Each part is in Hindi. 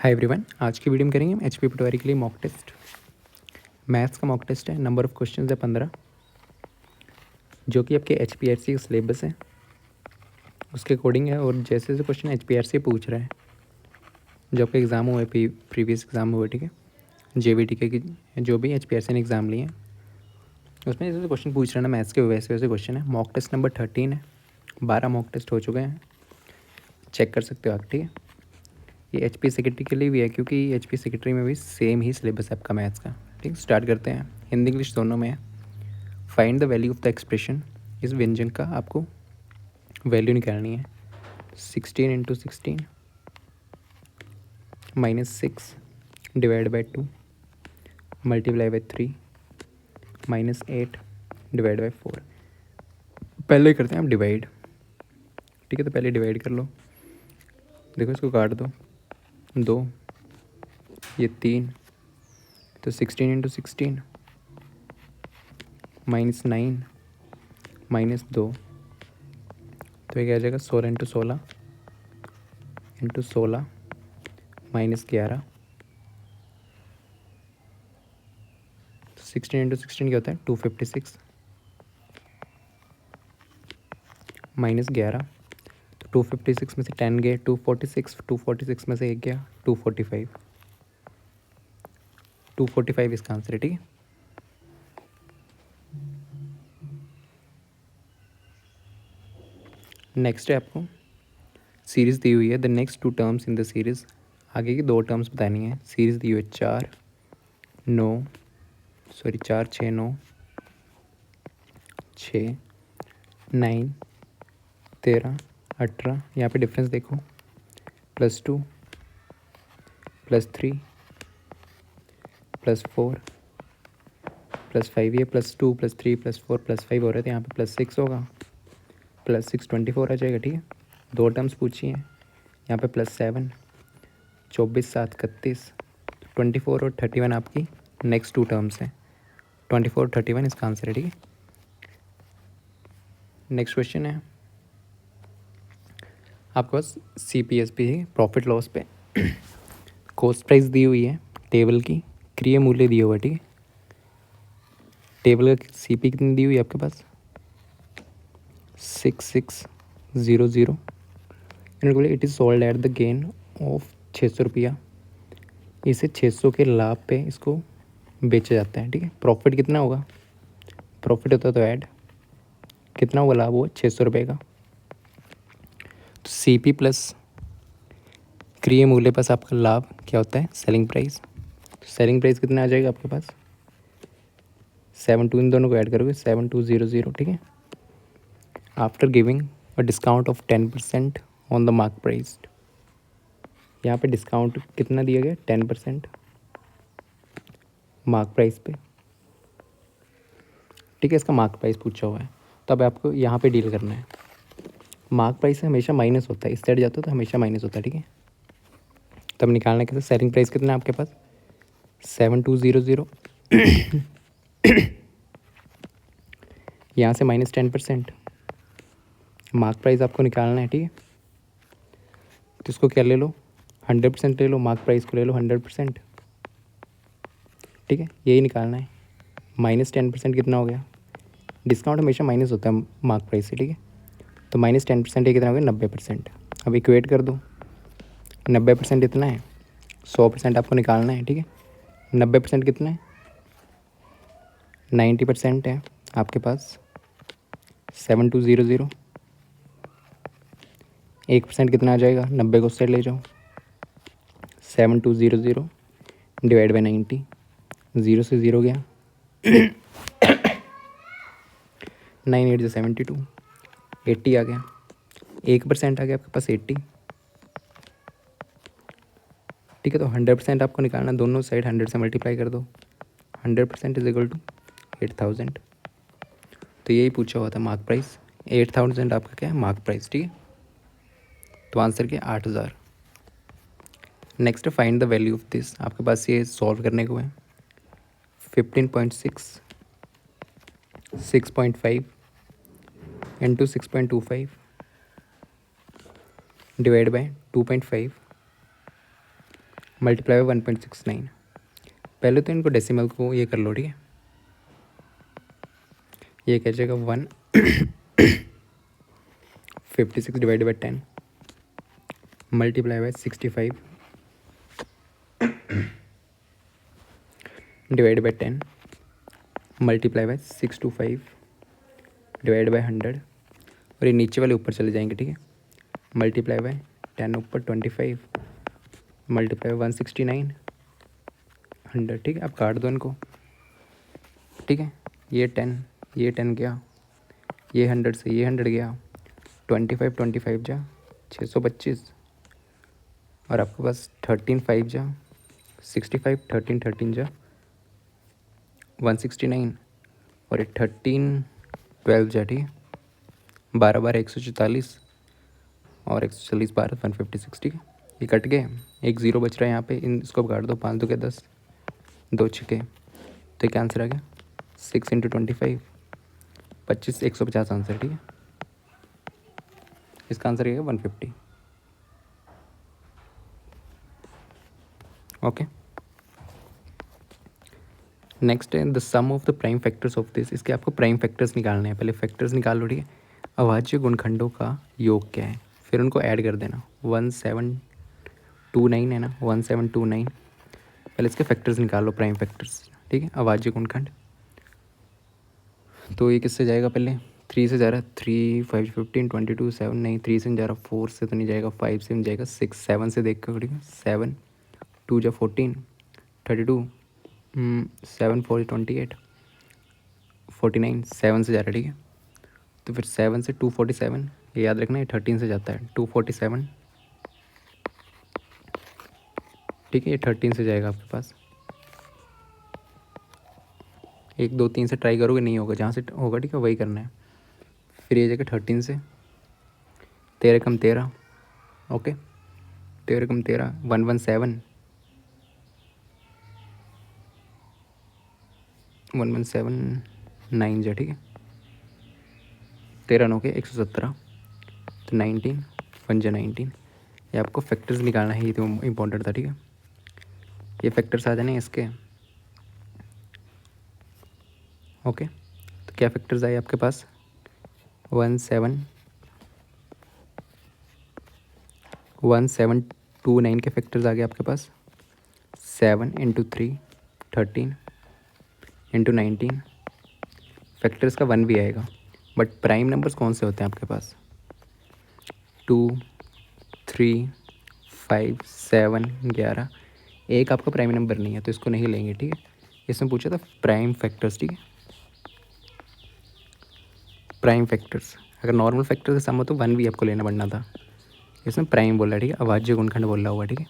हाय एवरीवन, आज की वीडियो में करेंगे हम एचपी पटवारी के लिए मॉक टेस्ट। मैथ्स का मॉक टेस्ट है। नंबर ऑफ क्वेश्चंस है 15, जो कि आपके एचपीआरसी का सिलेबस है उसके अकॉर्डिंग है। और जैसे जैसे क्वेश्चन एचपीआरसी पूछ रहा है, जो आपके एग्ज़ाम हुए प्रीवियस एग्ज़ाम हुए, ठीक है, जेबीटी के जो भी एचपीआरसी ने एग्ज़ाम लिए हैं उसमें जैसे क्वेश्चन पूछ रहे हैं ना मैथ्स के, वैसे वैसे क्वेश्चन है। मॉक टेस्ट नंबर 13 है, 12 मॉक टेस्ट हो चुके हैं, चेक कर सकते हो आप, ठीक है। ये एचपी सेक्रेटरी के लिए भी है, क्योंकि एचपी सेक्रेटरी में भी सेम ही सिलेबस है आपका मैथ्स का, ठीक। स्टार्ट करते हैं। हिंदी इंग्लिश दोनों में है। Find the value of the expression, इस व्यंजन का आपको वैल्यू निकालनी है। 16 × 16 -6 divide by 2 multiply by 3 -8 divide by 4। पहले करते हैं हम डिवाइड, ठीक है। तो पहले डिवाइड कर लो, देखो इसको काट दो, 2 ये 3, तो 16 × 16 -9 -2, तो ये क्या आ जाएगा 16 × 16 -11। 16 × 16 क्या होता है 256 -11, तो 256 में से 10 गए 246, 246 में से 1 गया 245, 245 इसका आंसर है, ठीक है। नेक्स्ट है, आपको सीरीज़ दी हुई है। The next 2 terms in the series, आगे की 2 टर्म्स बतानी है। सीरीज़ दी हुई है 4 6 9 6 9 13 18। यहाँ पे डिफरेंस देखो, +2 +3 +4 +5, ये +2 +3 +4 +5 हो रहे थे, यहाँ पे +6 होगा, +6 24 आ जाएगा, ठीक है। 2 टर्म्स पूछी हैं, यहाँ पे +7 24 7 31, 24 और 31 आपकी नेक्स्ट 2 टर्म्स हैं। 24 और 31 इसका आंसर है, ठीक है। नेक्स्ट क्वेश्चन है आपके पास CPSP है, प्रॉफिट लॉस पे कॉस्ट प्राइस दी हुई है, टेबल की क्रिय मूल्य दिया हुआ है, ठीक है। टेबल का CP कितनी दी हुई है आपके पास 6600। इन्होंने बोले it is sold at the gain of 600 रुपया, इसे 600 के लाभ पे इसको बेचा जाता है, ठीक है। प्रॉफिट कितना होगा, प्रॉफिट होता तो ऐड कितना होगा, लाभ हुआ 600 रुपये का। तो CP प्लस क्रिय मूल्य प्लस आपका लाभ क्या होता है सेलिंग प्राइस। तो सेलिंग प्राइस कितना आ जाएगा आपके पास 72, इन दोनों को ऐड करोगे 7200, ठीक है। After giving a discount of 10% on the mark price, यहाँ पे डिस्काउंट कितना दिया गया 10% मार्क प्राइस पे, ठीक है। इसका मार्क प्राइस पूछा हुआ है, तो अब आपको यहाँ पे डील करना है। मार्क प्राइस से हमेशा माइनस होता है, इस साइड जाता है तो हमेशा माइनस होता है, ठीक है। तब निकालना कैसे, सेलिंग प्राइस कितना है आपके पास 7200, यहाँ से -10% मार्क प्राइस आपको निकालना है, ठीक है। तो इसको क्या ले लो 100% ले लो, मार्क प्राइस को ले लो 100%, ठीक है। यही निकालना है। -10% कितना हो गया, डिस्काउंट हमेशा माइनस होता है मार्क प्राइस से, ठीक है। तो -10% ये कितना हो गया 90%। अब इक्वेट कर दो, 90% इतना है, 100% आपको निकालना है, ठीक है। 90% कितना है 90% है आपके पास 7200। 1% कितना आ जाएगा, 90 को उससे ले जाओ, 7200 डिवाइड बाई 90, 0 से 0 गया 9 8 72, 80 आ गया। 1% आ गया आपके पास 80, ठीक है। तो 100% आपको निकालना, दोनों साइड 100 से मल्टीप्लाई कर दो, 100% इज इक्वल टू 8000। तो यही पूछा हुआ था मार्क प्राइस, 8000 आपका क्या है मार्क प्राइस, ठीक है। तो आंसर क्या 8000। Next find the value of this, आपके पास ये सॉल्व करने को है। 15.6 6.5 into 6.25 divide by 2.5 multiply by 1.69। पहले तो इनको डेसिमल को ये कर लो, ठीक है। ये क्या जाएगा 156 divide by 10 multiply by 65 divide by 10 multiply by 625 divide by 100, और ये नीचे वाले ऊपर चले जाएंगे, ठीक है। मल्टीप्लाई बाय 10 ऊपर 25 मल्टीप्लाई 169 100, ठीक है। अब काट दो इनको, ठीक है। ये 10 गया, ये 100 से ये 100 गया, 25 जा 625, और आपके पास 13 5 जा 65, 13 जा 169, और ये 13 12 जा, ठीक है। 12 12 144, और 140 12 156, ठीक है। ये कट गए, एक ज़ीरो बच रहा है यहाँ पे, इसको काट दो, 5 2 के 10, 2 6 तो क्या आंसर आ गया 6 × 25 25 150 आंसर, ठीक है। इसका आंसर ये है 150। ओके, नेक्स्ट है the sum of the prime factors of this. इसके आपको प्राइम फैक्टर्स निकालने हैं, पहले फैक्टर्स निकाल लो, ठीक है। अभाज्य गुणखंडों का योग क्या है, फिर उनको ऐड कर देना। 1729 है ना, 1729। पहले इसके फैक्टर्स निकाल लो, प्राइम फैक्टर्स, ठीक है। अभाज्य गुणखंड तो ये किससे जाएगा, पहले 3 से जा रहा है, 3 5 15 22 7 नहीं, 3 से नहीं जा रहा, 4 से तो नहीं जाएगा, 5 से नहीं जाएगा, 6 7 से देख कर, ठीक है। 7 2 जा 14 32 7 4 28 49 7 से जा रहा है, ठीक है। तो फिर 7 से 247, ये याद रखना, ये 13 से जाता है, 247, ठीक है। ये 13 से जाएगा आपके पास, 1 2 3 से ट्राई करोगे नहीं होगा, जहाँ से होगा, ठीक है, वही करना है। फिर ये जाएगा 13 से, 13 कम 13, ओके, 13 कम 13 117 9 जा, ठीक है। 13 9 के 117, तो 19 1 जा 19। ये आपको फैक्टर्स निकालना है, ये तो इम्पोर्टेंट था, ठीक है। ये फैक्टर्स आ जाने इसके, ओके। तो क्या फैक्टर्स आए आपके पास, 1729 के फैक्टर्स आ गए आपके पास। 7 × 3 13 × 19, फैक्टर्स का 1 भी आएगा, बट प्राइम नंबर्स कौन से होते हैं आपके पास, 2 3 5 7 11। एक आपका प्राइम नंबर नहीं है तो इसको नहीं लेंगे, ठीक है। इसमें पूछा था प्राइम फैक्टर्स, ठीक है। प्राइम फैक्टर्स, अगर नॉर्मल फैक्टर का सम हो तो 1 भी आपको लेना पड़ना था, इसमें प्राइम बोला है, ठीक है। अभाज्य गुणखंड बोला हुआ, ठीक है।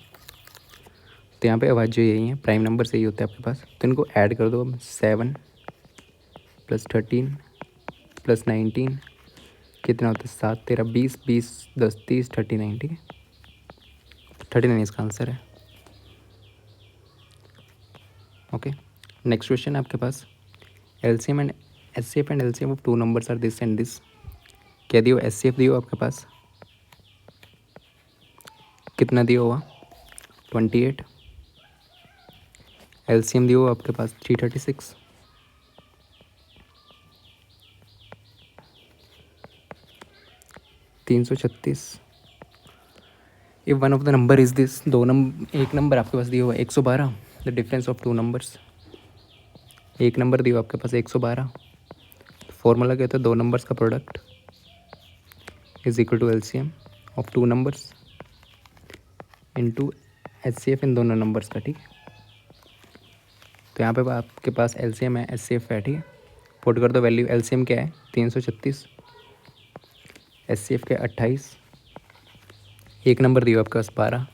तो यहाँ पे अभाज्य यही है, प्राइम नंबर से ही होता है आपके पास, तो इनको ऐड कर दो। 7 + 13 + 19 कितना होता है, 7 13 20 20 10 30 39, ठीक है। 39 इसका आंसर है, ओके। नेक्स्ट क्वेश्चन है आपके पास, LCM and HCF and LCM of 2 numbers are this and this. क्या दियो, एचसीएफ दियो आपके पास, कितना दिया हुआ 28। एलसीएम दियो आपके पास 336। If one of the number is this, एक नंबर आपके पास दिया हुआ 112, द डिफरेंस ऑफ 2 नंबर्स। एक नंबर दिया आपके पास 112, फॉर्मूला क्या होता है, 2 नंबर्स का product is equal to LCM of 2 numbers into HCF इन दोनों नंबर्स का, ठीक है। तो यहाँ पे आपके पास एलसीएम है, एचसीएफ है, ठीक है। पुट कर दो वैल्यू, एलसीएम क्या है 336, एचसीएफ क्या है 28। एक नंबर दिया आपके पास 12,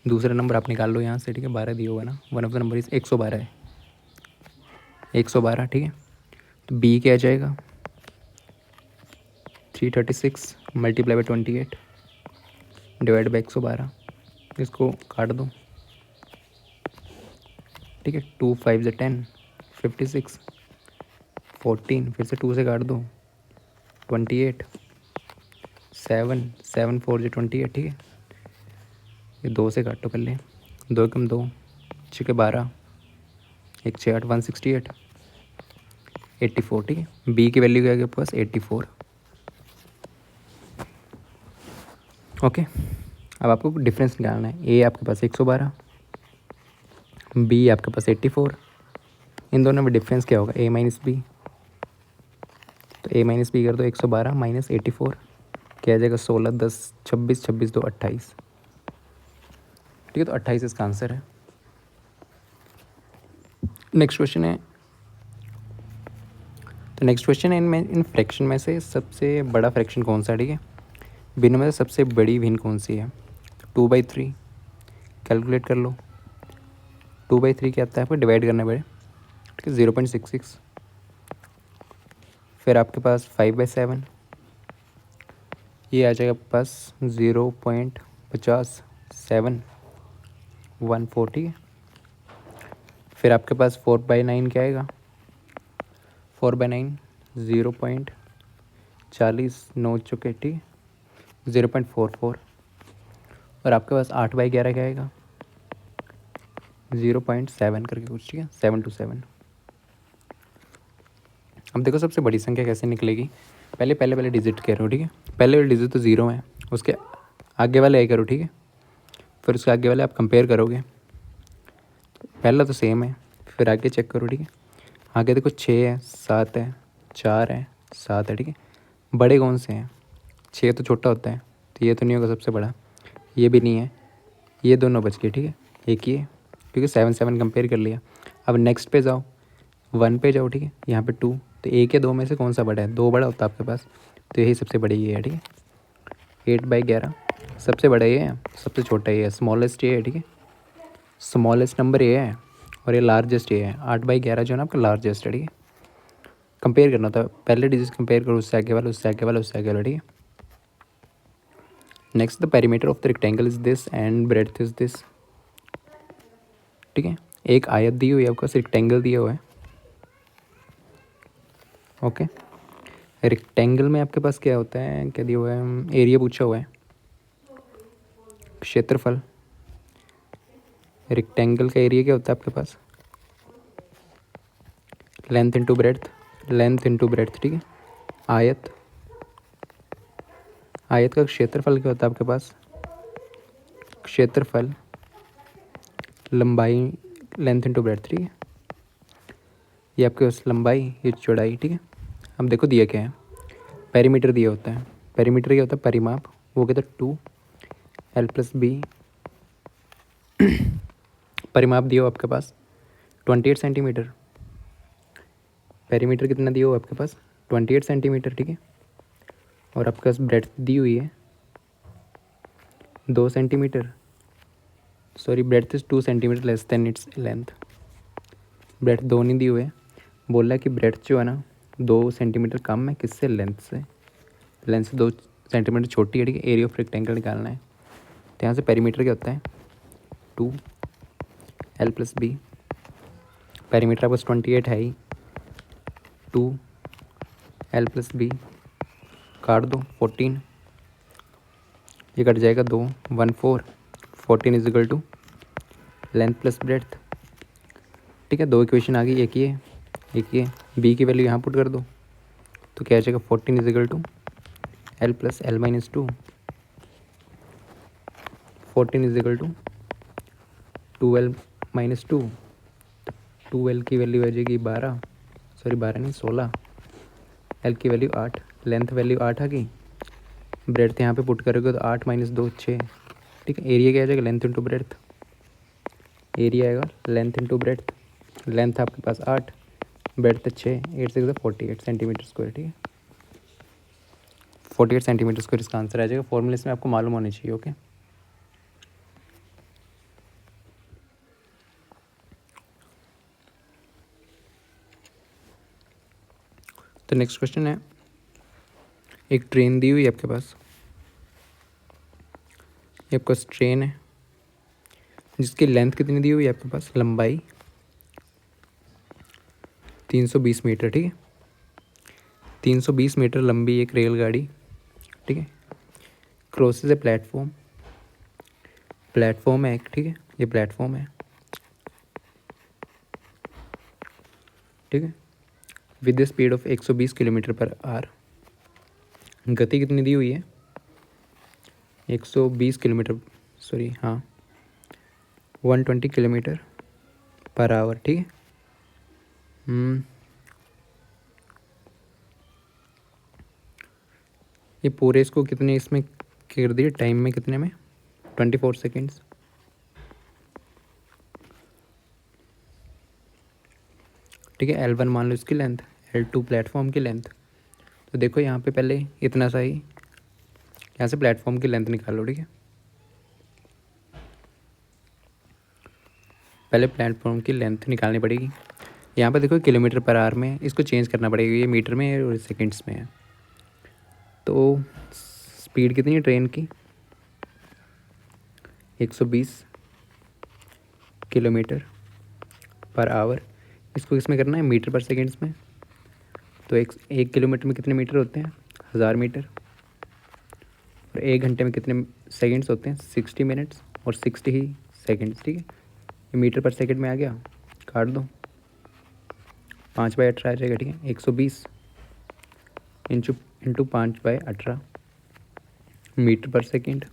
दूसरा नंबर आप निकाल लो यहाँ से, ठीक है। 12 दिया होगा ना, one of the number is 112 है, 112, ठीक है। तो बी क्या आ जाएगा 336 मल्टीप्लाई बाई 28 डिवाइड बाई 112, इसको काट दो, ठीक है। 2 5 × 10 56 14, फिर से 2 से काट दो 28 7 7 4 × 28, ठीक है। ये 2 से काटो पहले, दो कम दो, छः के 12, एक 6 8, 168, 84। ठीक है, बी की वैल्यू क्या है आपके पास 84। ओके, अब आपको डिफरेंस निकालना है। ए आपके पास 112, बी आपके पास 84। इन दोनों में डिफरेंस क्या होगा, ए माइनस बी। तो ए माइनस बी कर दो, 112 माइनस 84 क्या आ जाएगा 16 10 26 26 2 28। ठीक है, तो 28 इसका आंसर है। नेक्स्ट क्वेश्चन है, तो नेक्स्ट क्वेश्चन है इन फ्रैक्शन में से सबसे बड़ा फ्रैक्शन कौन सा है। ठीक है, भिन्न में से सबसे बड़ी भिन्न कौन सी है। तो 2/3 कैलकुलेट कर लो। 2/3 क्या आता है आपको, डिवाइड करना पड़े। ठीक है, 0.66। फिर आपके पास 5/7, ये आ जाएगा आपके पास 0.57 1/4। ठीक है, फिर आपके पास 4/9 क्या आएगा, 4/9 0.40 9 चुके। ठीक है, 0.44। और आपके पास 8/11 क्या आएगा, 0.7 करके कुछ। ठीक है, 7 to 7। अब देखो सबसे बड़ी संख्या कैसे निकलेगी। पहले डिजिट करो। ठीक है, पहले वाले डिजिट तो ज़ीरो है, उसके आगे वाले ए करो। ठीक है, फिर उसके आगे वाले आप कंपेयर करोगे। पहला तो सेम है, फिर आगे चेक करो। ठीक है, आगे देखो 6 है, 7 है, 4 है, 7 है। ठीक है, बड़े कौन से हैं, 6 तो छोटा होता है, तो ये तो नहीं होगा सबसे बड़ा, ये भी नहीं है, ये दोनों बच गए। ठीक है, एक ही है, क्योंकि 7 7 कंपेयर कर लिया। अब नेक्स्ट पे जाओ, 1 पे जाओ। ठीक है, यहाँ पे 2, तो एक या दो में से कौन सा बड़ा है, 2 बड़ा होता है आपके पास, तो यही सबसे बड़ी ये है। ठीक है, 8/11 सबसे बड़ा ये है, सबसे छोटा ये है, स्मॉलेस्ट ये है। ठीक है, स्मॉलेस्ट नंबर ये है और ये लार्जेस्ट ये है। 8/11 जो है ना आपका लार्जेस्ट है। ठीक है, कंपेयर करना था, पहले डिजिट कंपेयर करो, उससे आगे वाला, उससे आगे वाला, उससे आगे वाला। ठीक है, next the perimeter of the rectangle is this and breadth is this. ठीक है, एक आयत दी हुई है आपको, रेक्टेंगल दिया हुआ है। ओके, रेक्टेंगल में आपके पास क्या होता है, क्या दिया हुआ है, एरिया पूछा हुआ है, क्षेत्रफल। रेक्टेंगल का एरिया क्या होता है आपके पास, length into breadth, length into breadth. ठीक है, आयत, आयत का क्षेत्रफल क्या होता है आपके पास, क्षेत्रफल लंबाई, लेंथ इंटू ब्रेड्थ। ठीक है, ये आपके पास लंबाई, ये चौड़ाई। ठीक है, अब देखो दिया क्या है, पेरीमीटर दिया होता है। पेरीमीटर क्या होता है, परिमाप, वो कहता है 2l+b। परिमाप दिया हो आपके पास 28 सेंटीमीटर। पेरीमीटर कितना दिया हो आपके पास 28 सेंटीमीटर। ठीक है, और आपके पास ब्रेड्थ दी हुई है 2 centimetre, sorry breadth is 2 centimetre less than its length. Breadth 2 नहीं दी हुई है, बोल रहा है कि ब्रेड्थ जो है ना 2 सेंटीमीटर कम है किससे, लेंथ से। लेंथ से 2 सेंटीमीटर छोटी है। ठीक है, एरिया ऑफ रेक्टेंगल निकालना है, तो यहाँ से पेरीमीटर क्या होता है 2l+b। पेरीमीटर आपका 28 है ही, 2l+b काट दो 14, ये कट जाएगा 2 1 4, 14 is equal to length plus breadth. ठीक है, 2 इक्वेशन आ गई, एक ये एक ये। बी की वैल्यू यहाँ पुट कर दो, तो क्या आ जाएगा 14 is equal to l+l-2। 14 is equal to 2l-2, 2l की वैल्यू आ जाएगी 12, सॉरी 12 नहीं 16, l की वैल्यू 8, लेंथ वैल्यू 8 आ गई, ब्रेड्थ यहाँ पे पुट करोगे तो 8 - 2 6। ठीक है, एरिया क्या आ जाएगा, लेंथ इंटू ब्रेड्थ, एरिया आएगा लेंथ इंटू ब्रेड्थ। लेंथ आपके पास 8, ब्रेड्थ 6, 8 6 48 सेंटीमीटर स्क्वायर। ठीक है, 48 सेंटीमीटर स्क्वायर इसका आंसर आ जाएगा। फॉर्मूले में आपको मालूम होनी चाहिए। ओके, तो नेक्स्ट क्वेश्चन है, एक ट्रेन दी हुई है आपके पास, ये आपका ट्रेन है जिसकी लेंथ कितनी दी हुई है आपके पास, लंबाई 320 मीटर। ठीक है, 320 मीटर लंबी एक रेलगाड़ी। ठीक है, क्रॉसेस ए प्लेटफॉर्म, प्लेटफॉर्म है एक। ठीक है, ये प्लेटफॉर्म है, ठीक है, with the speed of 120 kilometre per hour. गति कितनी दी हुई है? 120 किलोमीटर, सॉरी हाँ 120 किलोमीटर पर आवर, ठीक है। ये पूरे इसको कितने इसमें कर दिए टाइम में, कितने में? 24 सेकेंड्स। ठीक है, L1 मान लो इसकी लेंथ, L2 प्लेटफॉर्म की लेंथ। तो देखो यहाँ पे पहले इतना सा ही यहाँ से प्लेटफॉर्म की लेंथ निकालो, ठीक है। पहले प्लेटफॉर्म की लेंथ निकालनी पड़ेगी। यहाँ पर देखो किलोमीटर पर आवर में, इसको चेंज करना पड़ेगा, ये मीटर में है और सेकेंड्स में है। तो स्पीड कितनी है ट्रेन की? 120 किलोमीटर पर आवर। इसको किसमें करना है? मीटर पर सेकेंड्स में। तो एक किलोमीटर में कितने मीटर होते हैं? 1000 मीटर। और 1 घंटे में कितने सेकेंड्स होते हैं? 60 मिनट्स और 60 ही सेकेंड्स, ठीक है। ये मीटर पर सेकेंड में आ गया, काट दो, 5/18 आ जाएगा, ठीक है। 120 इंटू 5/18 मीटर पर सेकेंड,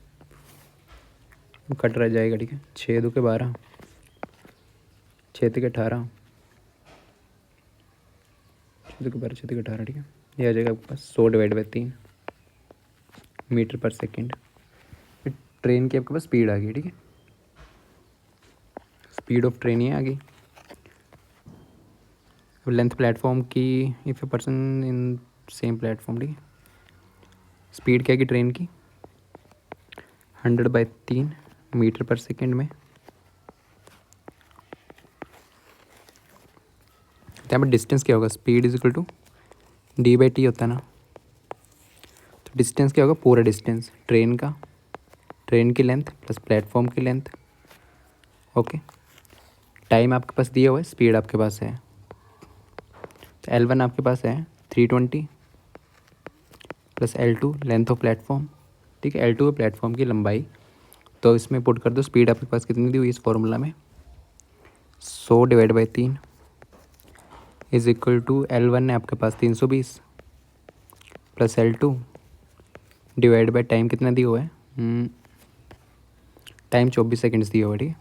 कट रह जाएगा, ठीक है। 6 2 के 12, 6 3 के 18, 6 2 के 12, 6 3 के 18, ठीक है। ये आ जाएगा आपके पास 100/3 मीटर पर सेकेंड। ट्रेन की आपके पास स्पीड आ गई, ठीक है। स्पीड ऑफ ट्रेन ये आ गई। लेंथ प्लेटफॉर्म की, if a person in same platform, ठीक है। स्पीड क्या की ट्रेन की? 100/3 मीटर पर सेकेंड में। यहाँ पर डिस्टेंस क्या होगा? Speed is equal to D/T होता है ना। तो डिस्टेंस क्या होगा? पूरा डिस्टेंस ट्रेन का, ट्रेन की लेंथ प्लस प्लेटफॉर्म की लेंथ। ओके, टाइम आपके पास दिया हुआ है, स्पीड आपके पास है। तो L1 आपके पास है 320 plus L2 length of platform, ठीक है। L2 है प्लेटफॉर्म की लंबाई। तो इसमें पुट कर दो, स्पीड आपके पास कितनी दी हुई इस फॉर्मूला में? 100/3 इज इक्वल टू L1 है आपके पास 320 plus L2 divide by time कितना दिया हुआ है? टाइम 24 सेकेंड्स दिया हुआ है, ठीक है।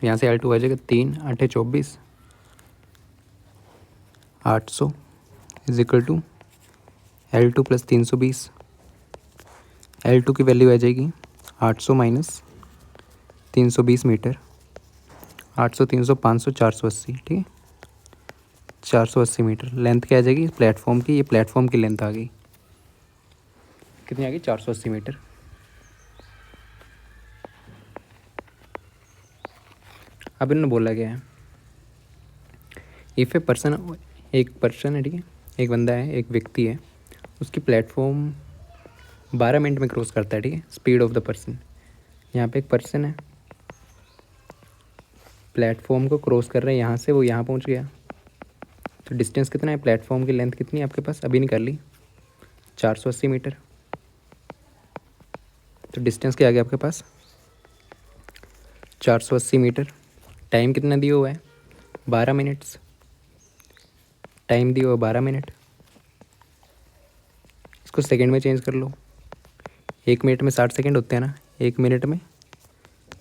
यहाँ से L2 आ जाएगा 3 8 24 800 is equal to L2 plus 320। L2 की वैल्यू आ जाएगी 800 माइनस 320 मीटर। 800 300 500 480, ठीक है। 480 मीटर लेंथ क्या आ जाएगी प्लेटफॉर्म की? ये प्लेटफॉर्म की लेंथ आ गई, कितनी आ गई? 480 मीटर। अब इन्होंने बोला गया है इफ़ ए पर्सन, एक पर्सन है, ठीक है, एक बंदा है, एक व्यक्ति है, उसकी प्लेटफॉर्म 12 मिनट में क्रॉस करता है, ठीक है। स्पीड ऑफ द पर्सन, यहाँ पे एक पर्सन है, प्लेटफॉर्म को क्रॉस कर रहे हैं, यहाँ से वो यहाँ पहुँच गया। तो डिस्टेंस कितना है? प्लेटफॉर्म की लेंथ कितनी है आपके पास? अभी निकाल ली, 480 मीटर। तो डिस्टेंस क्या आ गया आपके पास? 480 मीटर। टाइम कितना दिया हुआ है? 12 मिनट्स। टाइम दिया हुआ 12 मिनट। इसको सेकंड में चेंज कर लो। 1 मिनट में 60 सेकंड होते हैं ना, 1 मिनट में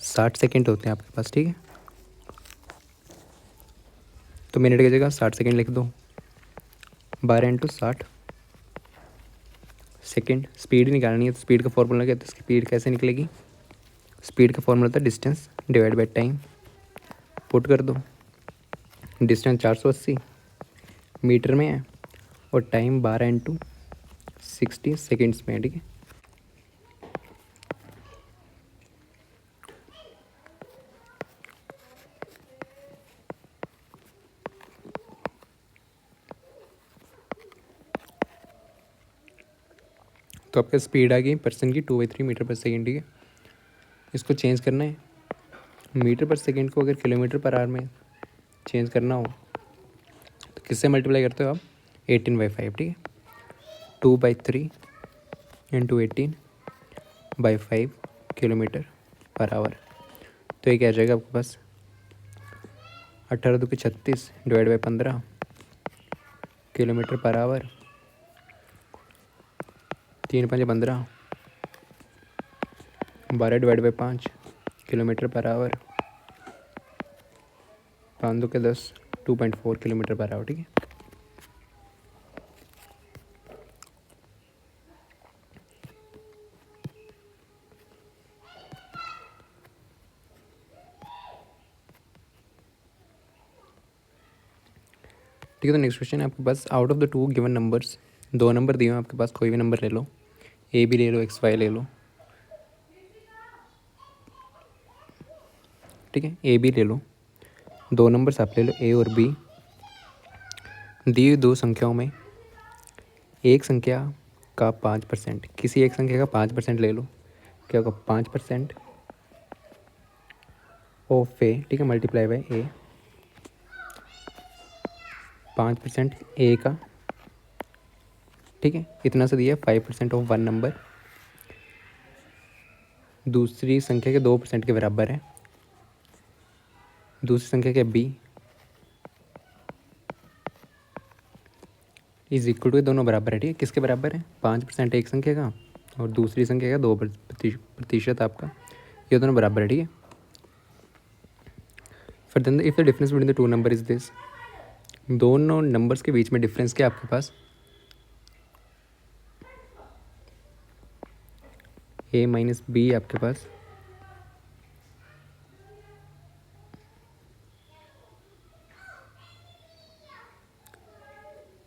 60 सेकंड होते हैं आपके पास, ठीक है। तो मिनट की जगह 60 सेकंड लिख दो, 12 इंटू 60 सेकेंड। स्पीड निकालनी है, तो स्पीड का फॉर्मूला क्या है? तो स्पीड कैसे निकलेगी? स्पीड का फॉर्मूला था distance divide by time. Put कर दो, डिस्टेंस 480 मीटर में है और टाइम 12 इंटू 60 सेकेंड्स में है, ठीक है। तो आपका स्पीड आ गई पर्सन की 2/3 मीटर पर सेकेंड, ठीक है। इसको चेंज करना है मीटर पर सेकेंड को, अगर किलोमीटर पर आवर में चेंज करना हो तो किससे मल्टीप्लाई करते हो आप? 18/5, ठीक है। 2/3 इंटू 18/5 किलोमीटर पर आवर। तो ये क्या आ जाएगा आपके पास 18 2 की 36 divide by 15 kilometre per hour, 3 5 15, 12 divide by 5 kilometre per hour, 5 2 के 10 2.4 किलोमीटर पर आवर। ठीक है, ठीक है। तो नेक्स्ट क्वेश्चन है आपके पास, out of the two given numbers, दो नंबर दिए हैं आपके पास, कोई भी नंबर ले लो, ए भी ले लो एक्स वाई ले लो। ठीक है, ए बी ले लो, दो नंबर्स आप ले लो ए और बी। दी दो संख्याओं में एक संख्या का 5%, किसी एक संख्या का 5% ले लो, क्या होगा 5% ऑफ ए। ठीक है, मल्टीप्लाई बाय ए, 5% ए का। ठीक है, इतना सा दिया 5% ऑफ वन नंबर, दूसरी संख्या के 2% के बराबर है, दूसरी संख्या के बी इज इक्वल टू, दोनों बराबर है। ठीक है, किसके बराबर है 5% एक संख्या का और दूसरी संख्या का 2% आपका, ये दोनों बराबर है। ठीक है, फिर then if the difference between the two number is this, दोनों नंबर्स के बीच में डिफरेंस क्या आपके पास ए माइनस बी, आपके पास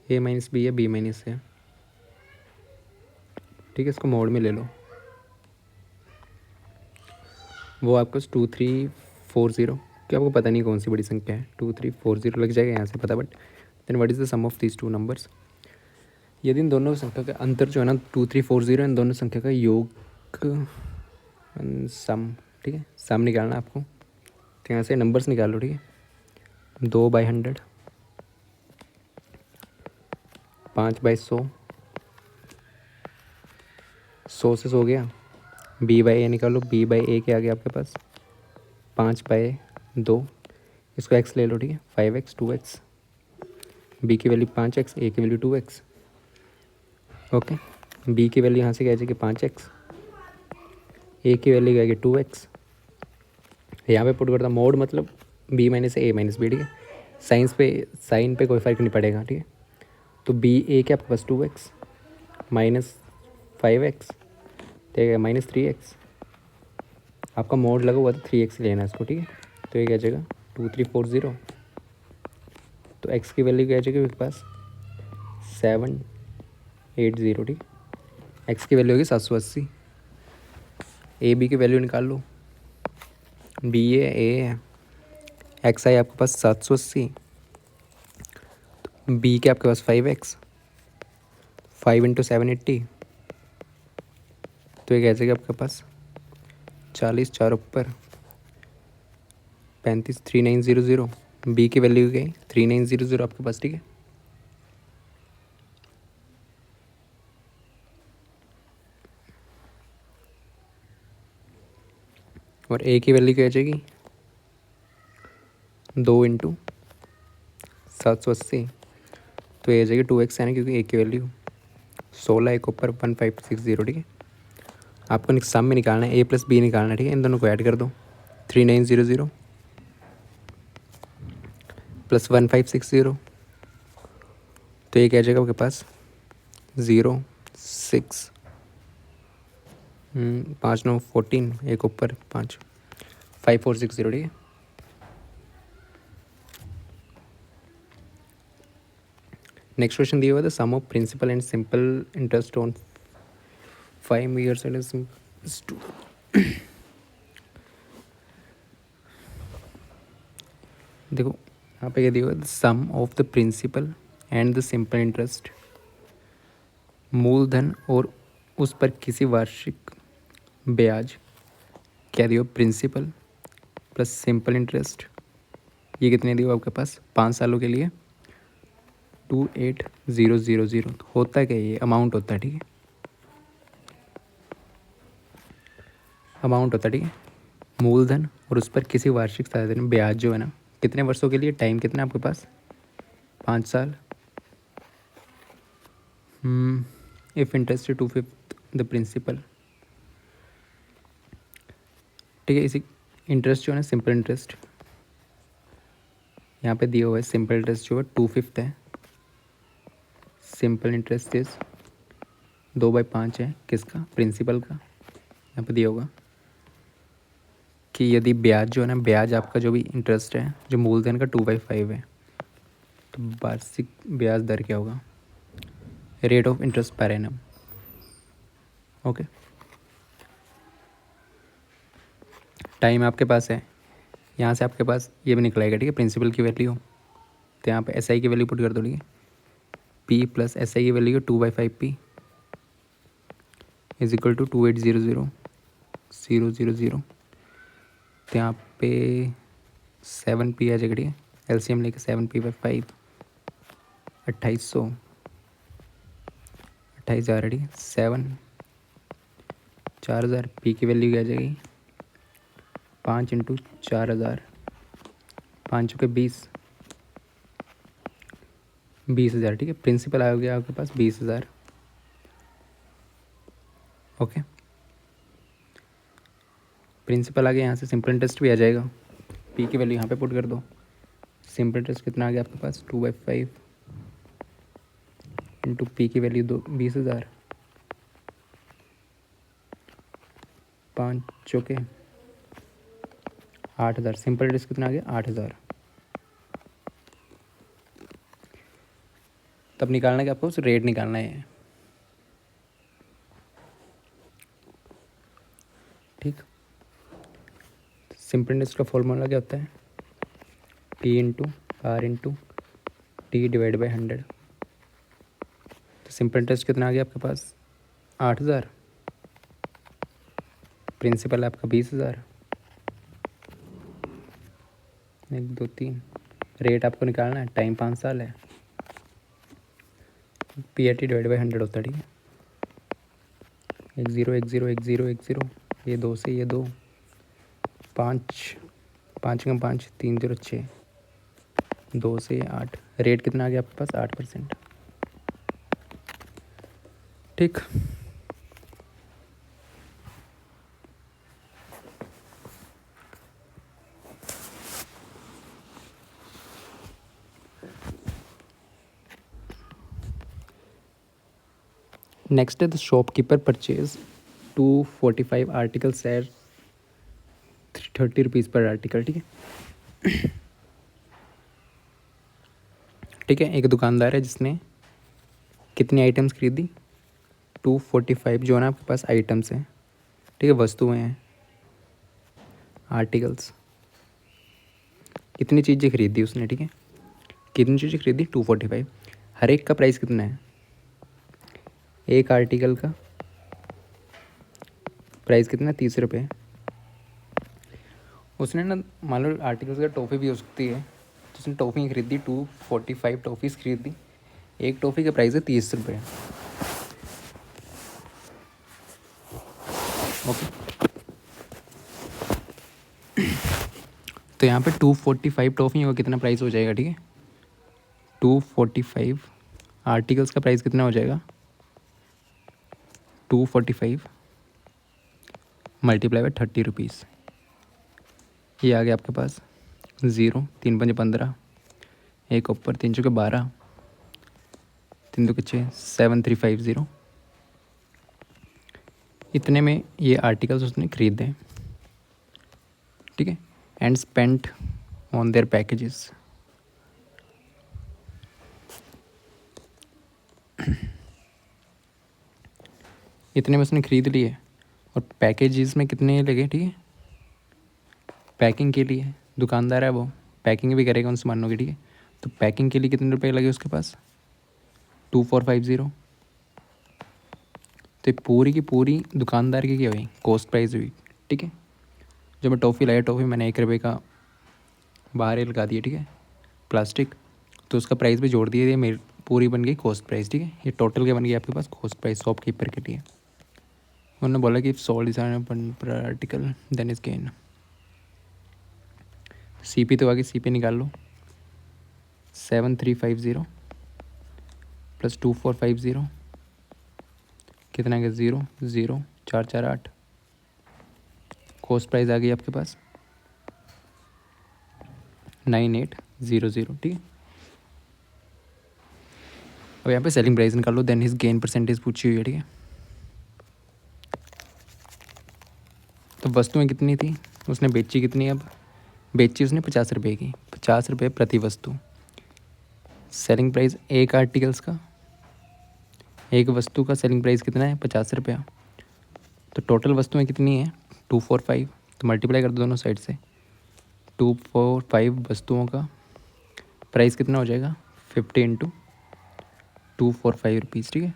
ए माइनस बी है, बी माइनस है। ठीक है, इसको मोड में ले लो, वो आपको 2340, क्या आपको पता नहीं कौन सी बड़ी संख्या है, 2340 लग जाएगा यहाँ से पता, but then what is the sum of these two numbers. यदि इन दोनों संख्या का अंतर जो है ना 2340, इन दोनों संख्या का योग सम। ठीक है, सम निकालना आपको, तो यहाँ से नंबर्स निकालो। ठीक है, 2/100, 5/100, 100 से 100 गया, b/a निकालो, b/a क्या आ गया आपके पास 5/2, इसको x ले लो। ठीक है, 5x 2x, b की वैल्यू 5x, a की वैल्यू 2x। ओके, b की वैल्यू यहाँ से क्या आ जाएगी 5x, a की वैल्यू क्या आएगी 2x। यहाँ पे पुट करता मोड मतलब b minus a minus B. ठीक है, साइन पे कोई फ़र्क नहीं पड़ेगा। ठीक है, तो b a क्या आपके पास 2x माइनस 5x, तो माइनस 3x, आपका मोड लगा हुआ था 3x लेना है इसको। ठीक है, तो ये क्या जाएगा 2340, तो x की वैल्यू क्या जाएगी आपके पास 780। ठीक, x की वैल्यू होगी 780, ए बी की वैल्यू निकाल लो, बी ए एक्स आई आपके पास 780, बी के आपके पास 5x, 5 × 780, तो ये क्या जाएगा आपके पास 40, 4 ऊपर 35, 3900, बी की वैल्यू गई 3900 आपके पास। ठीक है, और ए की वैल्यू क्या आ जाएगी 2 × 780, तो ये आ जाएगी 2x है ना, क्योंकि ए की वैल्यू 16, एक ऊपर 1560। ठीक है, आपको सम में निकालना है, a + b निकालना है। ठीक है, इन दोनों को ऐड कर दो, 3900 + 1560, तो ये क्या जाएगा आपके पास 0 6 5 9 14, एक ऊपर 5 5460। ठीक है, नेक्स्ट क्वेश्चन दिया हुआ था, sum of principal and simple interest on 5 years and देखो यहाँ पे क्या दिया हुआ है, sum of the principal and the simple interest, मूलधन और उस पर किसी वार्षिक ब्याज, क्या दिया प्रिंसिपल प्लस सिंपल इंटरेस्ट, ये कितने दिया आपके पास 5 सालों के लिए 28000 होता है क्या, ये अमाउंट होता है। ठीक है, अमाउंट होता है। ठीक है, मूलधन और उस पर किसी वार्षिक साधन में ब्याज जो है ना, कितने वर्षों के लिए, टाइम कितना है आपके पास, 5 साल। If interest 2/5 the principal. ठीक है, इसी इंटरेस्ट जो है ना, सिंपल इंटरेस्ट यहाँ पे दिया हुआ है। सिंपल इंटरेस्ट जो है 2/5 है। सिंपल इंटरेस्ट इज 2/5 है, किसका, प्रिंसिपल का। यहाँ पे दिया होगा कि यदि ब्याज जो है ना, ब्याज आपका जो भी इंटरेस्ट है जो मूलधन का 2/5 है, तो वार्षिक ब्याज दर क्या होगा, rate of interest per annum. Okay, time आपके पास है, यहाँ से आपके पास ये भी निकलेगा। ठीक है, प्रिंसिपल की वैल्यू, तो यहाँ पे एस आई की वैल्यू पुट कर दो। ठीक है, पी प्लस एस आई की value 2/5 P is equal to 2800,000। तो यहाँ पे 7p आ जाएगा। ठीक है, एलसीएम लेके 7p/5 2800, 28,000। ठीक है, 4,000 पी की वैल्यू क्या आ जाएगी, 5 × 4,000, 5 चौके 20, 20,000। ठीक है, प्रिंसिपल आ गया आपके पास 20,000। ओके, प्रिंसिपल आ गया, यहाँ से सिंपल इंटरेस्ट भी आ जाएगा। पी की वैल्यू यहाँ पे पुट कर दो। सिंपल इंटरेस्ट कितना आ गया आपके पास, 2/5 इंटू पी की वैल्यू 20,000, 5 चौके 8,000। सिंपल इंटरेस्ट कितना आ गया, 8,000। तब निकालना है कि आपको उस रेट निकालना है। ठीक, सिंपल इंटरेस्ट का फॉर्मूला क्या होता है, P into R into T divide by 100। तो सिंपल इंटरेस्ट कितना आ गया आपके पास, 8,000। प्रिंसिपल आपका 20,000। 1 2 3, रेट आपको निकालना है, टाइम 5 साल है। P R T divide by 100 होता है। ठीक है, 1 0 1 0 1 0 1 0, ये 2 से ये 2, 5 5 कम 5 3 0 6, 2 से 8। रेट कितना आ गया आपके पास, 8%। ठीक, नेक्स्ट है the shopkeeper purchase 245 article share 30 rupees पर आर्टिकल। ठीक है, ठीक है, एक दुकानदार है जिसने कितनी आइटम्स खरीदी, 245 जो है ना आपके पास आइटम्स हैं। ठीक है, वस्तुएं हैं, आर्टिकल्स। कितनी चीज़ें खरीदी उसने। ठीक है, कितनी चीज़ें खरीदी, 245। हर एक का प्राइस कितना है, एक आर्टिकल का प्राइस कितना है, 30 रुपये। उसने ना, मान लो आर्टिकल्स का टॉफ़ी भी हो सकती है, तो उसने टॉफ़ी खरीदी, 245 टॉफ़ीज़ खरीदी। एक टॉफ़ी का प्राइस है 30 रुपये। ओके, तो यहाँ पे 245 टॉफ़ियों का कितना प्राइस हो जाएगा। ठीक है, 245 आर्टिकल्स का प्राइस कितना हो जाएगा, 245 मल्टीप्लाई बाई 30 रुपीज़। ये आ गया आपके पास 0, 3 5 15, एक ऊपर 3 चौके 12, 3 2 के 6, 7350। इतने में ये आर्टिकल्स उसने खरीदे। ठीक है, and spent on their packages. इतने में उसने खरीद लिए, और पैकेजेस में कितने लगे। ठीक है, पैकिंग के लिए दुकानदार है, वो पैकिंग भी करेगा उन सामानों की। ठीक है, तो पैकिंग के लिए कितने रुपए लगे उसके पास, 2450। तो पूरी की पूरी दुकानदार की क्या हुई, कॉस्ट प्राइस हुई। ठीक है, जब मैं टॉफ़ी लाया, टॉफ़ी मैंने 1 रुपये का बाहर ही लगा दिया। ठीक है, प्लास्टिक, तो उसका प्राइस भी जोड़ दिया, मेरी पूरी बन गई कॉस्ट प्राइस। ठीक है, ये टोटल क्या बन गया आपके पास, कॉस्ट प्राइस शॉपकीपर के लिए। उन्होंने बोला कि sold is per article then is gain. CP तो आगे CP निकाल लो। 7350 प्लस 2450 कितना है? 0 0 4 4 8। कॉस्ट प्राइस आ गई आपके पास 9800, ठीक है। अब यहाँ पे सेलिंग प्राइस निकाल लो, देन हिज गेन परसेंटेज पूछी हुई है, ठीक है। तो वस्तुएं कितनी थी, उसने बेची कितनी? अब बेची उसने 50 रुपये की, 50 रुपये प्रति वस्तु। सेलिंग प्राइस एक आर्टिकल्स का, एक वस्तु का सेलिंग प्राइस कितना है? 50 रुपया। तो टोटल वस्तुएं कितनी है? 245। तो मल्टीप्लाई कर दो दोनों साइड से। 245 वस्तुओं का प्राइस कितना हो जाएगा? 50 इंटू 245 रुपीज़, ठीक है।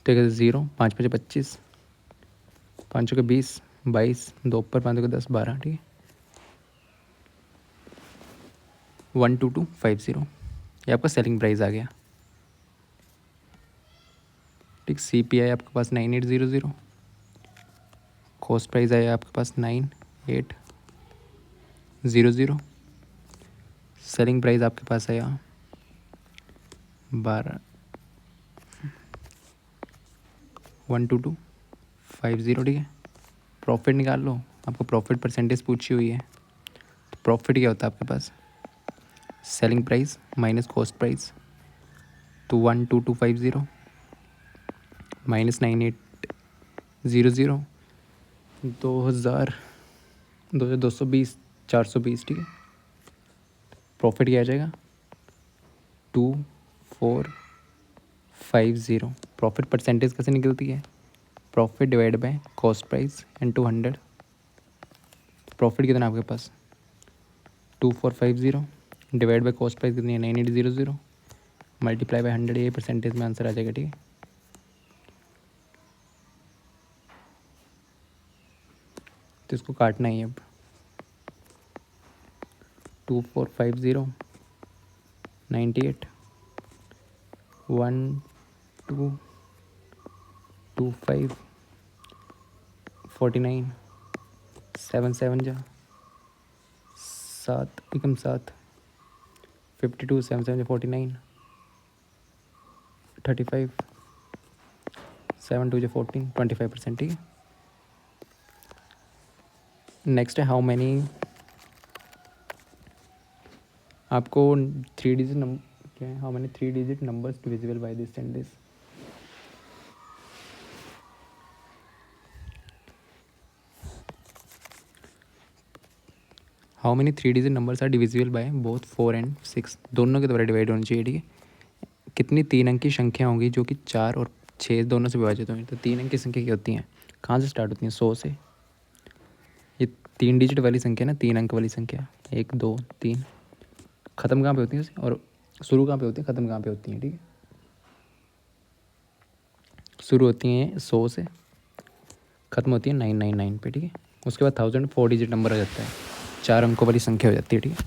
तो एक 0 5 5 25, 5 के 20 22, 2 ऊपर 5 के 10 12, ठीक है। 12250 ये आपका सेलिंग प्राइस आ गया, ठीक। CPI आपके पास 9800, कॉस्ट प्राइस आया आपके पास 9800, सेलिंग प्राइस आपके पास आया 12250, ठीक है। प्रॉफिट निकाल लो, आपको प्रॉफिट परसेंटेज पूछी हुई है। तो प्रॉफिट क्या होता है आपके पास? Selling price minus cost price. तो 12250 माइनस 9800, 2000 2220 420, ठीक है। प्रॉफिट क्या आ जाएगा? 2450। प्रॉफिट परसेंटेज कैसे निकलती है? Profit divide by cost price and 200। Profit कितना आपके पास? 2450 डिवाइड बाय कॉस्ट प्राइस कितनी है? 9800 मल्टीप्लाई बाय 100, ये परसेंटेज में आंसर आ जाएगा, ठीक है। तो इसको काटना ही है अब। 2450 98 1225 49 7 7 जा 7 एकम 7 52 7 7 49 35 7 2 14 25%, ठीक है। नेक्स्ट है हाउ मैनी, आपको 3 डिजिट नंबर क्या है? How many 3 digit numbers divisible by this and this. How many 3 digit numbers are divisible by both 4 and 6, दोनों के द्वारा डिवाइड होनी चाहिए, ठीक है। कितनी 3 अंक की संख्या होंगी जो कि 4 और 6 दोनों से विभाजित होंगी? तो 3 अंक की संख्या क्या होती हैं? कहाँ से स्टार्ट होती हैं? 100 से। ये 3 डिजिट वाली संख्या ना, 3 अंक वाली संख्या, 1 2 3, ख़त्म कहाँ पे होती है और शुरू कहाँ पे होती है, ख़त्म कहाँ पे होती हैं, ठीक है। शुरू होती हैं 100 से, ख़त्म होती है 999 पे, ठीक है। उसके बाद 1000 4 डिजिट नंबर आ जाता है, 4 अंकों वाली संख्या हो जाती है, ठीक है।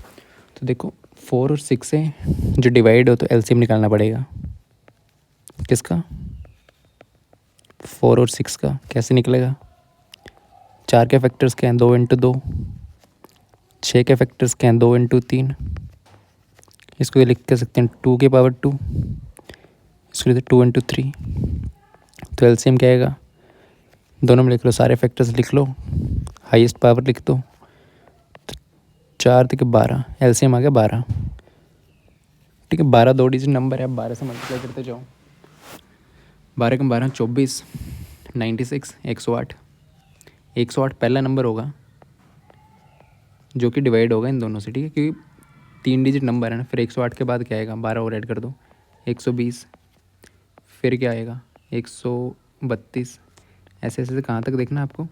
तो देखो 4 और 6 से जो डिवाइड हो तो एलसीएम निकालना पड़ेगा। किसका? 4 और 6 का। कैसे निकलेगा? 4 के फैक्टर्स क्या हैं? 2 इंटू 2। 6 के फैक्टर्स क्या हैं? 2 इंटू 3। इसको ये लिख के सकते हैं 2 की पावर 2, इसको लिखते 2 इंटू 3। तो एलसीएम क्या आएगा? दोनों में लिख लो, सारे फैक्टर्स लिख लो, हाईएस्ट पावर लिख दो। तो 4 के 12, एलसीएम आ गया 12, ठीक है। 12 2 डिजिट नंबर है, अब 12 से मल्टीप्लाई करते जाओ। 12 कम 12 24, 96 108। 108 पहला नंबर होगा जो कि डिवाइड होगा इन दोनों से, ठीक है, क्योंकि 3 डिजिट नंबर है ना। फिर 108 के बाद क्या आएगा? 12 और ऐड कर दो, 120। फिर क्या आएगा? 132। ऐसे ऐसे कहाँ तक देखना आपको?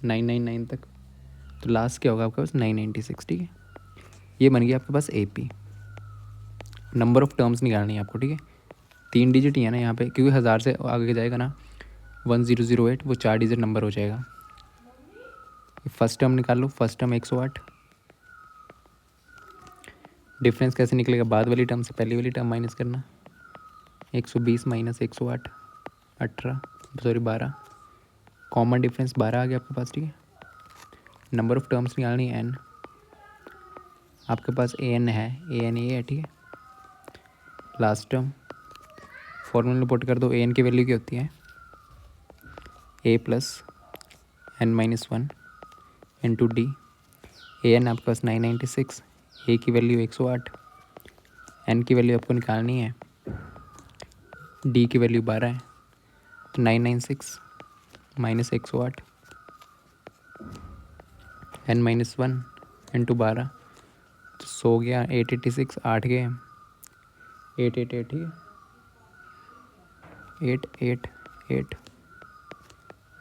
999 तक। तो लास्ट क्या होगा आपके पास? 996, ठीक है। ये बन गया आपके पास AP। नंबर ऑफ टर्म्स निकालनी है आपको, ठीक है। 3 डिजिट ही है ना यहाँ पे, क्योंकि 1000 से आगे जाएगा ना 1008, वो 4 डिजिट नंबर हो जाएगा। फर्स्ट टर्म निकाल लो, फर्स्ट टर्म 108। डिफरेंस कैसे निकलेगा? बाद वाली टर्म से पहली वाली टर्म माइनस करना। 120 माइनस 108 12। कॉमन डिफरेंस 12 आ गया आपके पास, ठीक है। नंबर ऑफ टर्म्स निकालनी है N, आपके पास ए एन है, ए एन ये है, ठीक है। लास्ट टर्म फॉर्मूला पुट कर दो, ए एन की वैल्यू क्या होती है, A plus N minus one into D. A N आपके पास 996, ए की वैल्यू 108, एन की वैल्यू आपको निकालनी है, डी की वैल्यू 12 है, तो 996 minus 108 N minus one into 12, तो 100 गया, 886, 8 गए, 888, ठीक है, 888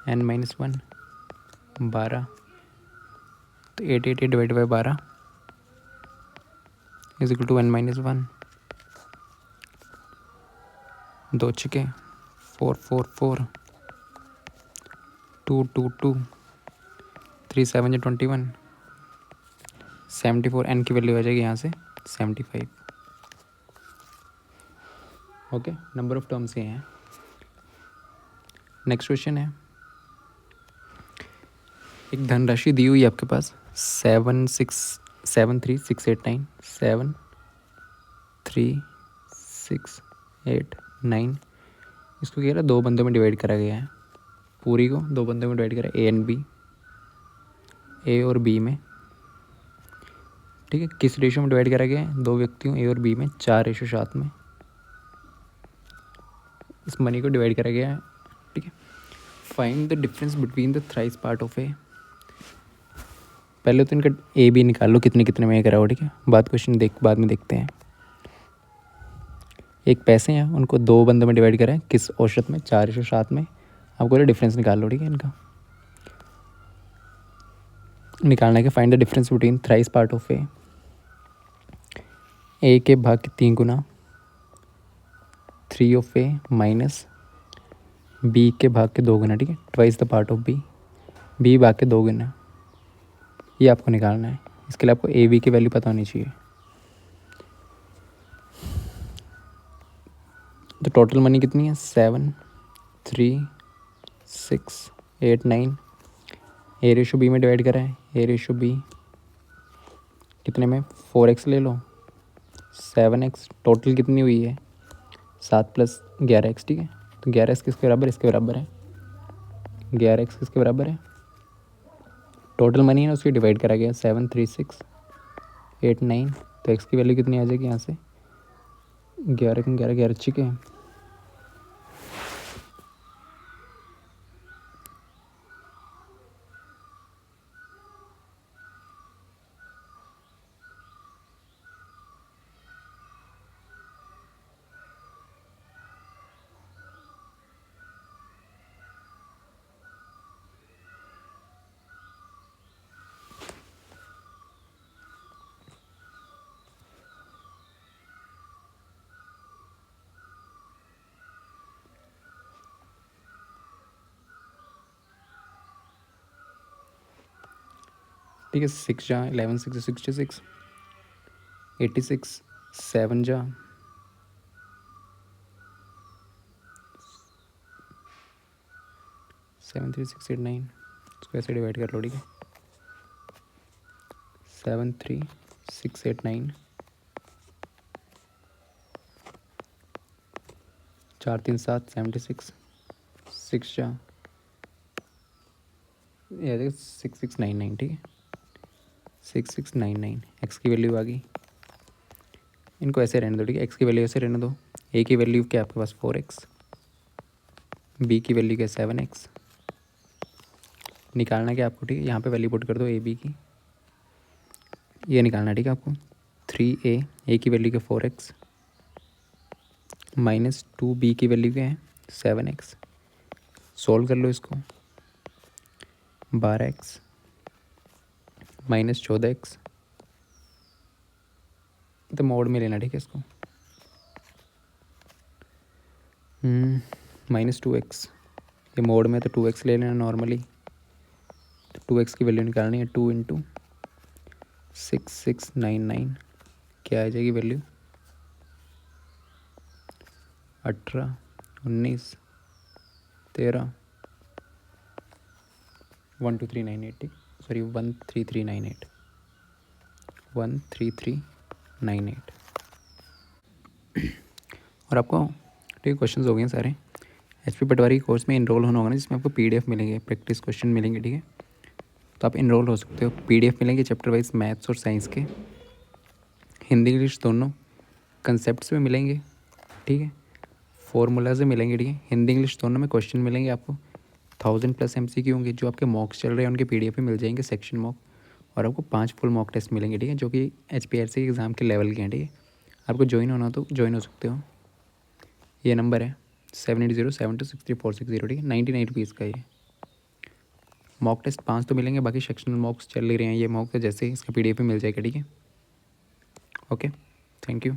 एन माइनस वन 12, तो 888 divide by 12 is equal to N minus one, 2 छिके 4 4 4 2 2 2 3 7 21 74, एन की वैल्यू आ जाएगी यहाँ से 75। ओके, नंबर ऑफ टर्म्स ये हैं। नेक्स्ट क्वेश्चन है, एक धनराशि दी हुई है आपके पास 73679, इसको क्या दो बंदों में डिवाइड करा गया है, पूरी को दो बंदों में डिवाइड करा, ए एंड बी, ए और बी में, ठीक है। किस रेशो में डिवाइड करा गया है, दो व्यक्तियों ए और बी में 4:7 में इस मनी को डिवाइड करा गया है, ठीक है। Find the difference between the thrice part of A. पहले तो इनका ए बी निकाल लो, कितने कितने में करा हो, ठीक है। बाद में देखते हैं। एक पैसे हैं, उनको दो बंदों में डिवाइड करा है, किस औसत में, 4:7 में। आपको डिफरेंस निकाल लो, ठीक है। इनका निकालना है कि find the difference between thrice part of A के भाग के 3 गुना 3 ऑफ ए माइनस बी के भाग के 2 गुना, ठीक है। Twice the part of B भाग के 2 गुना, ये आपको निकालना है। इसके लिए आपको ए बी की वैल्यू पता होनी चाहिए। तो टोटल मनी कितनी है, 7 3 6 8 9। ए रेशो बी में डिवाइड करा है, ए रेशो बी कितने में, 4x ले लो, 7x, टोटल कितनी हुई है 7 + 11x, ठीक है। तो 11x किसके बराबर, इसके बराबर है, 11x किसके बराबर है, टोटल मनी है ना, उसकी डिवाइड करा गया 7 3 6 8 9। तो x की वैल्यू कितनी आ जाएगी यहाँ से, 11 11 11, ठीक है। ठीक है, 6 जा 11 6 66 86 7 जा 7 3 6 8 9, इसको ऐसे डिवाइड कर लो, ठीक है। 7 3 6 8 9, 4 3 7 76, 6 जा 6 6 9 9, ठीक है। 6 6 9 9, एक्स की वैल्यू आ गई। इनको ऐसे रहने दो, ठीक है। एक्स की वैल्यू ऐसे रहने दो। ए की वैल्यू क्या आपके पास 4x, बी की वैल्यू क्या 7x। निकालना क्या आपको, ठीक है। यहाँ पे वैल्यू पुट कर दो ए बी की, ये निकालना, ठीक है आपको। 3a, ए की वैल्यू क्या 4x माइनस 2b की वैल्यू क्या है 7x। सोल्व कर लो इसको, 12x माइनस 14x, तो मोड में लेना, ठीक है इसको। माइनस 2x, ये मोड में तो 2x ले लेना नॉर्मली। तो 2x की वैल्यू निकालनी है, 2 × 6 6 9 9, क्या आ जाएगी वैल्यू 18 19 13 12398, ठीक, सॉरी 13398 13398। और आपको ठीक है क्वेश्चन हो गए हैं सारे। HP पटवारी कोर्स में इनरोल होना होगा ना, जिसमें आपको PDF मिलेंगे, प्रैक्टिस क्वेश्चन मिलेंगे, ठीक है। तो आप इनरोल हो सकते हो। PDF मिलेंगे चैप्टर वाइज मैथ्स और साइंस के, हिंदी इंग्लिश दोनों, कंसेप्ट्स में मिलेंगे, ठीक है, फॉर्मूलाज में मिलेंगे, ठीक है। हिंदी इंग्लिश दोनों में क्वेश्चन मिलेंगे आपको। 1000+ MCQ होंगे। जो आपके मॉक्स चल रहे हैं उनके PDF में मिल जाएंगे, सेक्शन मॉक। और आपको 5 फुल मॉक टेस्ट मिलेंगे, ठीक है, जो कि HPRC एग्ज़ाम के लेवल के हैं, ठीक है। आपको ज्वाइन होना तो ज्वाइन हो सकते हो। ये नंबर है 7807263460, ठीक है। 99 रुपीज़ का ये मॉक टेस्ट 5 तो मिलेंगे, बाकी सेक्शनल मॉक्स चल ही रहे हैं। ये मॉक तो जैसे ही इसका PDF में मिल जाएगा, ठीक है। Okay, thank you.